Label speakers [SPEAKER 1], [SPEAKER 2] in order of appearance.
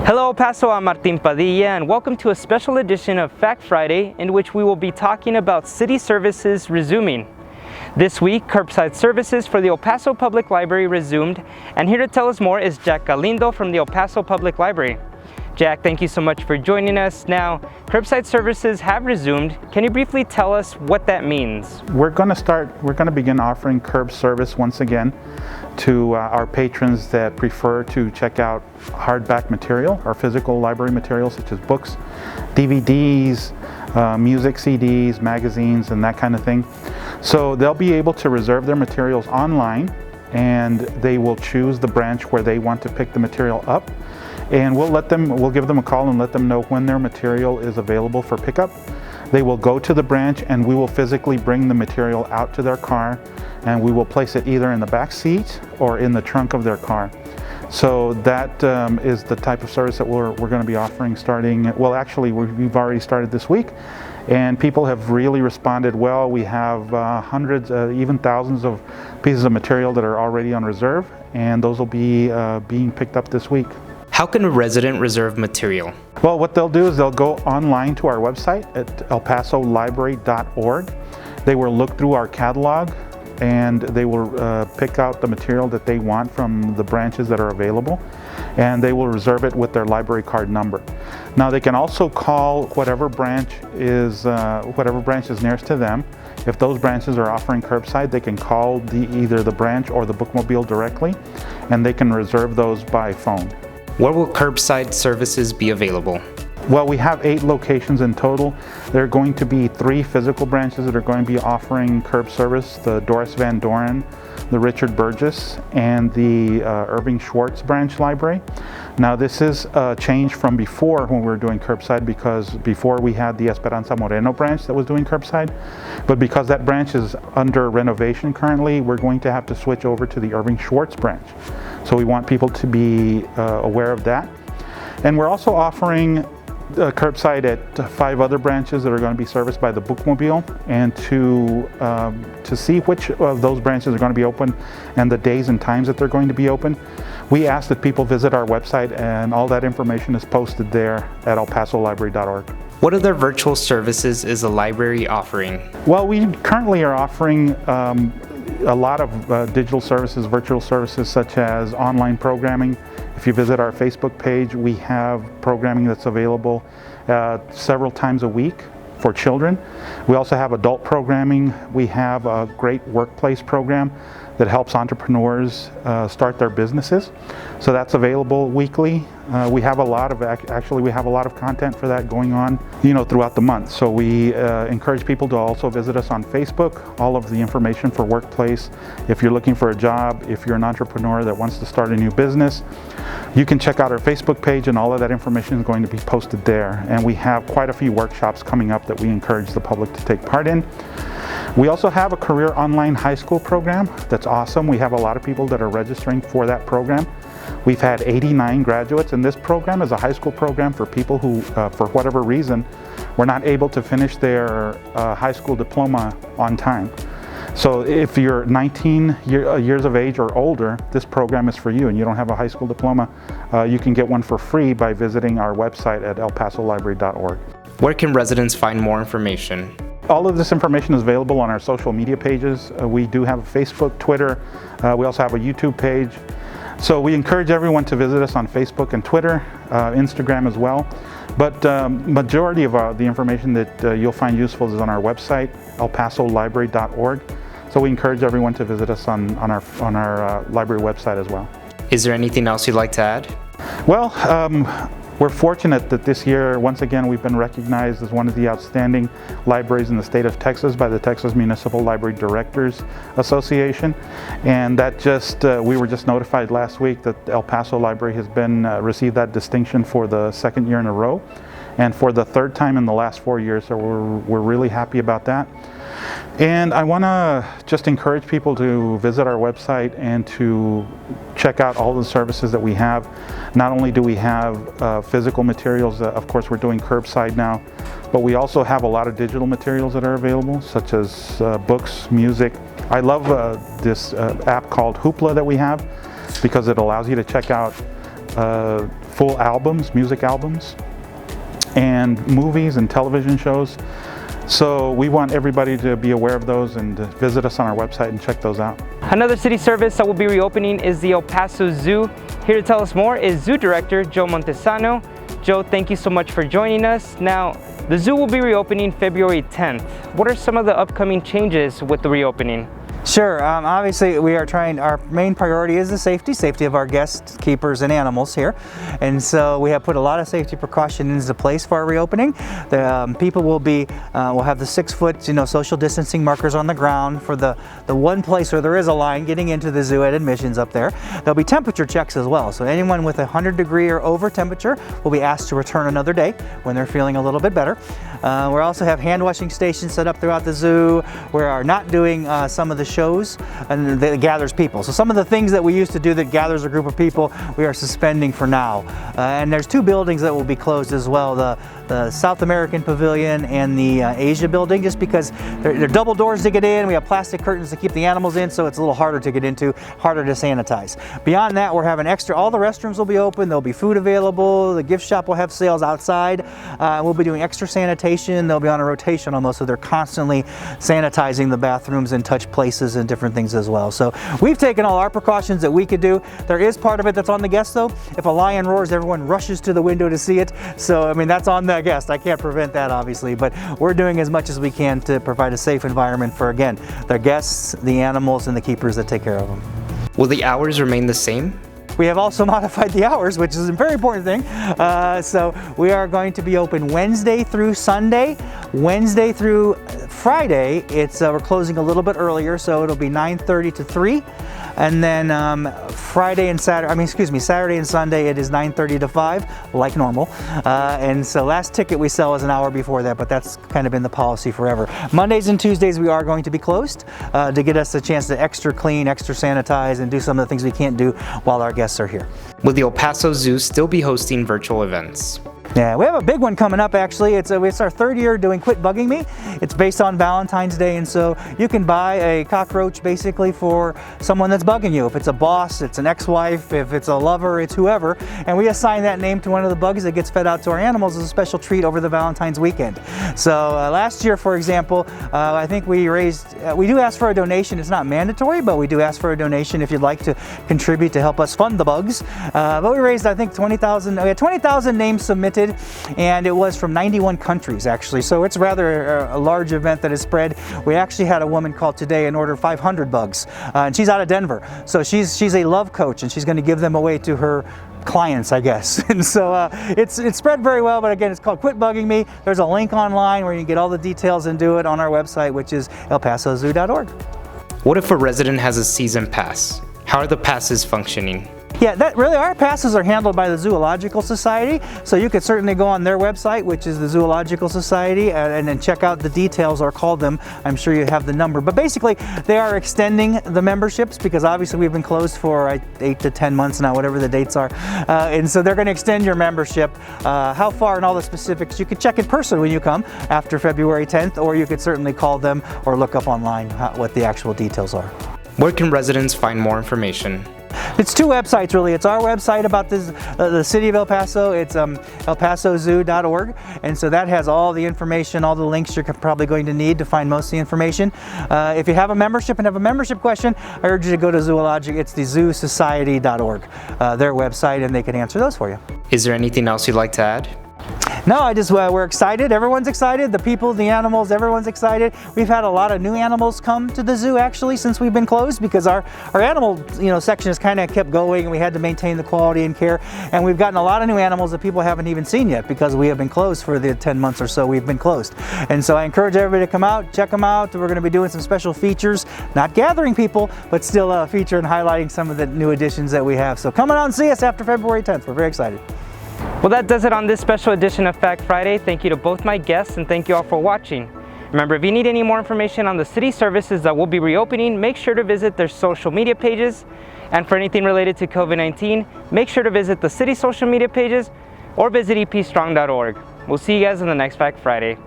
[SPEAKER 1] Hello, Paso, I'm Martin Padilla, and welcome to a special edition of Fact Friday, in which we will be talking about city services resuming. This week, curbside services for the El Paso Public Library resumed, and here to tell us more is Jack Galindo from the El Paso Public Library. Jack, thank you so much for joining us. Now, curbside services have resumed. Can you briefly tell us what that means?
[SPEAKER 2] We're going to begin offering curb service once again to our patrons that prefer to check out hardback material or physical library material such as books, DVDs, music CDs, magazines, and that kind of thing. So they'll be able to reserve their materials online, and they will choose the branch where they want to pick the material up. And we'll give them a call and let them know when their material is available for pickup. They will go to the branch and we will physically bring the material out to their car, and we will place it either in the back seat or in the trunk of their car. So that is the type of service that we're going to be offering starting, well, actually we've already started this week, and people have really responded well. We have hundreds, even thousands of pieces of material that are already on reserve, and those will be being picked up this week.
[SPEAKER 1] How can a resident reserve material?
[SPEAKER 2] Well, what they'll do is they'll go online to our website at elpasolibrary.org. They will look through our catalog, and they will pick out the material that they want from the branches that are available, and they will reserve it with their library card number. Now, they can also call whatever branch is nearest to them. If those branches are offering curbside, they can call either the branch or the bookmobile directly, and they can reserve those by phone.
[SPEAKER 1] Where will curbside services be available?
[SPEAKER 2] Well, we have 8 locations in total. There are going to be 3 physical branches that are going to be offering curb service: the Doris Van Doren, the Richard Burgess, and the Irving Schwartz branch library. Now, this is a change from before when we were doing curbside, because before we had the Esperanza Moreno branch that was doing curbside. But because that branch is under renovation currently, we're going to have to switch over to the Irving Schwartz branch. So we want people to be aware of that. And we're also offering curbside at 5 other branches that are going to be serviced by the bookmobile, and to see which of those branches are going to be open and the days and times that they're going to be open, we ask that people visit our website, and all that information is posted there at elpasolibrary.org.
[SPEAKER 1] What other virtual services is the library offering?
[SPEAKER 2] Well, we currently are offering a lot of digital services, virtual services, such as online programming. If you visit our Facebook page, we have programming that's available several times a week for children. We also have adult programming. We have a great workplace program that helps entrepreneurs start their businesses. So that's available weekly. We have a lot of content for that going on, throughout the month. So we encourage people to also visit us on Facebook. All of the information for workplace. If you're looking for a job, if you're an entrepreneur that wants to start a new business, you can check out our Facebook page, and all of that information is going to be posted there. And we have quite a few workshops coming up that we encourage the public to take part in. We also have a career online high school program that's awesome. We have a lot of people that are registering for that program. We've had 89 graduates, and this program is a high school program for people who, for whatever reason, were not able to finish their high school diploma on time. So if you're 19 years of age or older, this program is for you, and you don't have a high school diploma, you can get one for free by visiting our website at elpasolibrary.org.
[SPEAKER 1] Where can residents find more information?
[SPEAKER 2] All of this information is available on our social media pages. We do have a Facebook, Twitter. We also have a YouTube page. So we encourage everyone to visit us on Facebook and Twitter, Instagram as well. But majority of the information that you'll find useful is on our website, elpasolibrary.org. So we encourage everyone to visit us on our library website as well.
[SPEAKER 1] Is there anything else you'd like to add?
[SPEAKER 2] Well, we're fortunate that this year, once again, we've been recognized as one of the outstanding libraries in the state of Texas by the Texas Municipal Library Directors Association. And that we were just notified last week that El Paso Library has received that distinction for the 2nd year in a row, and for the 3rd time in the last 4 years. So we're really happy about that. And I want to just encourage people to visit our website and to check out all the services that we have. Not only do we have physical materials, of course we're doing curbside now, but we also have a lot of digital materials that are available, such as books, music. I love this app called Hoopla that we have, because it allows you to check out full albums, music albums, and movies and television shows. So we want everybody to be aware of those and to visit us on our website and check those out.
[SPEAKER 1] Another city service that will be reopening is the El Paso Zoo. Here to tell us more is Zoo Director Joe Montesano. Joe, thank you so much for joining us. Now, the zoo will be reopening February 10th. What are some of the upcoming changes with the reopening?
[SPEAKER 3] Sure. Obviously, we are trying, our main priority is the safety of our guests, keepers, and animals here. And so we have put a lot of safety precautions into place for our reopening. The people will have the 6-foot, social distancing markers on the ground for the one place where there is a line getting into the zoo at admissions up there. There'll be temperature checks as well. So anyone with 100-degree or over temperature will be asked to return another day when they're feeling a little bit better. We also have hand washing stations set up throughout the zoo. We are not doing some of the shows and that gathers people. So some of the things that we used to do that gathers a group of people, we are suspending for now. And there's 2 buildings that will be closed as well, the South American Pavilion and the Asia building, just because they're double doors to get in. We have plastic curtains to keep the animals in, so it's a little harder to get into, harder to sanitize. Beyond that, we're having all the restrooms will be open, there'll be food available, the gift shop will have sales outside. We'll be doing extra sanitation, they'll be on a rotation almost, so they're constantly sanitizing the bathrooms and touch places and different things as well. So we've taken all our precautions that we could do. There is part of it that's on the guest though. If a lion roars, everyone rushes to the window to see it. So I mean, that's on the guest. I can't prevent that obviously, but we're doing as much as we can to provide a safe environment for, again, the guests, the animals, and the keepers that take care of them.
[SPEAKER 1] Will the hours remain the same?
[SPEAKER 3] We have also modified the hours, which is a very important thing. So we are going to be open Wednesday through Sunday. Wednesday through Friday, we're closing a little bit earlier, so it'll be 9:30 to 3. And then Saturday and Sunday, it is 9:30 to 5, like normal. And so last ticket we sell is an hour before that, but that's kind of been the policy forever. Mondays and Tuesdays we are going to be closed to get us a chance to extra clean, extra sanitize, and do some of the things we can't do while our guests are here.
[SPEAKER 1] Will the El Paso Zoo still be hosting virtual events?
[SPEAKER 3] Yeah, we have a big one coming up actually. It's our 3rd year doing Quit Bugging Me. It's based on Valentine's Day, and so you can buy a cockroach basically for someone that's bugging you. If it's a boss, it's an ex-wife, if it's a lover, it's whoever. And we assign that name to one of the bugs that gets fed out to our animals as a special treat over the Valentine's weekend. So last year, for example, I think we do ask for a donation. It's not mandatory, but we do ask for a donation if you'd like to contribute to help us fund the bugs. But we raised, I think, 20,000. We had 20,000 names submitted, and it was from 91 countries actually, so it's rather a large event that is spread. We actually had a woman call today and order 500 bugs, and she's out of Denver, so she's a love coach and she's going to give them away to her clients, I guess. And so it's spread very well, but again, it's called Quit Bugging Me. There's a link online where you can get all the details and do it on our website, which is elpasozoo.org.
[SPEAKER 1] What if a resident has a season pass? How are the passes functioning?
[SPEAKER 3] Yeah, our passes are handled by the Zoological Society, so you could certainly go on their website, which is the Zoological Society, and then check out the details or call them. I'm sure you have the number. But basically, they are extending the memberships because obviously we've been closed for 8 to 10 months now, whatever the dates are. And so they're going to extend your membership. How far and all the specifics, you could check in person when you come after February 10th, or you could certainly call them or look up online what the actual details are.
[SPEAKER 1] Where can residents find more information?
[SPEAKER 3] It's 2 websites really. It's our website about the city of El Paso. It's elpasozoo.org, and so that has all the information, all the links you're probably going to need to find most of the information. If you have a membership and have a membership question, I urge you to go to Zoologic. It's the zoosociety.org, their website, and they can answer those for you.
[SPEAKER 1] Is there anything else you'd like to add?
[SPEAKER 3] No, we're excited. Everyone's excited. The people, the animals, everyone's excited. We've had a lot of new animals come to the zoo actually since we've been closed, because our animal section has kind of kept going, and we had to maintain the quality and care. And we've gotten a lot of new animals that people haven't even seen yet because we have been closed for the 10 months or so we've been closed. And so I encourage everybody to come out, check them out. We're going to be doing some special features, not gathering people, but still a feature and highlighting some of the new additions that we have. So come on out and see us after February 10th. We're very excited.
[SPEAKER 1] Well, that does it on this special edition of Fact Friday. Thank you to both my guests, and thank you all for watching. Remember, if you need any more information on the city services that will be reopening, make sure to visit their social media pages. And for anything related to COVID-19, make sure to visit the city social media pages or visit epstrong.org. We'll see you guys on the next Fact Friday.